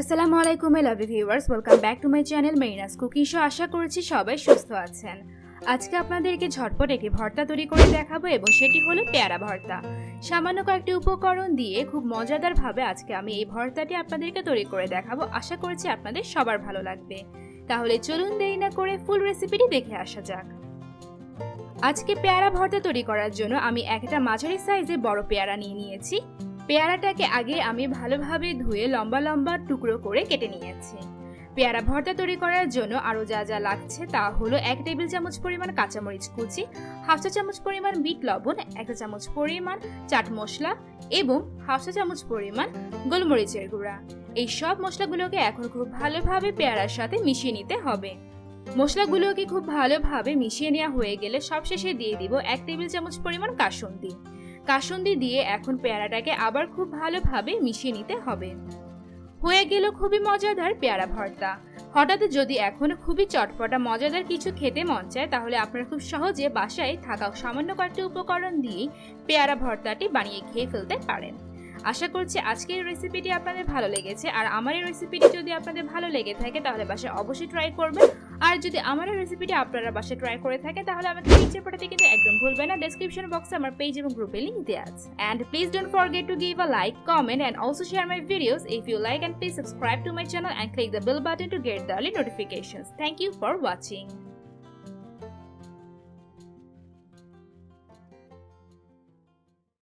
আসসালামু আলাইকুম my lovely viewers, welcome back to my channel Marina's cooking show. আশা করছি সবাই সুস্থ আছেন। আজকে আপনাদেরকে ঝটপট একটি ভর্তা তৈরি করে দেখাবো এবং সেটি হলো পেয়ারা ভর্তা। সামান্য কয়েকটি উপকরণ দিয়ে খুব মজাদারভাবে আজকে আমি এই ভর্তাটি আপনাদেরকে তৈরি করে দেখাবো। আশা করছি আপনাদের সবার ভালো লাগবে। তাহলে চলুন দেরি না করে ফুল রেসিপিটি দেখে আসা যাক। আজকে পেয়ারা ভর্তা তৈরি করার জন্য আমি একটা মাঝারি সাইজে বড় পেয়ারা নিয়েছি। পেয়ারাটাকে আগে আমি ভালোভাবে ধুয়ে লম্বা লম্বা টুকরো করে কেটে নিয়েছি। পেয়ারা ভর্তা তৈরি করার জন্য আরও যা যা লাগছে তা হলো 1 টেবিল চামচ পরিমাণ কাঁচামরিচ কুচি, 1/2 চা চামচ পরিমাণ বিট লবণ, 1 চা চামচ পরিমাণ চাট মশলা এবং 1/2 চা চামচ পরিমাণ গোলমরিচের গুঁড়া। এই সব মশলাগুলোকে এখন খুব ভালোভাবে পেয়ারার সাথে মিশিয়ে নিতে হবে। মশলাগুলোকে খুব ভালোভাবে মিশিয়ে নেওয়া হয়ে গেলে সবশেষে দিয়ে দিব 1 টেবিল চামচ পরিমাণ কাসুন্দি দিয়ে এখন পেয়ারাটাকে আবার খুব ভালোভাবে মিশিয়ে নিতে হবে। হয়ে গেল খুবই মজাদার পেয়ারা ভর্তা। হঠাৎ যদি এখন খুবই চটপটা মজাদার কিছু খেতে মন চায় তাহলে আপনারা খুব সহজে বাসায় থাকা সামান্য কয়েকটি উপকরণ দিয়ে পেয়ারা ভর্তাটি বানিয়ে খেয়ে ফেলতে পারেন। আশা করছি আজকের রেসিপিটি আপনাদের ভালো লেগেছে, আর আমার এই রেসিপিটি যদি আপনাদের ভালো লেগে থাকে তাহলে বাসায় অবশ্যই ট্রাই করবেন। আর যদি আমার এই রেসিপিটি আপনারা বাসায় ট্রাই করে থাকে তাহলে আমাকে নিচে পাঠাতে কিন্তু একদম ভুলবেন না। ডেসক্রিপশন বক্সে আমার পেজ এবং গ্রুপের লিংক দেওয়া আছে। And please don't forget to give a like, comment and also share my videos if you like, and please subscribe to my channel and click the bell button to get the early notifications. Thank you for watching.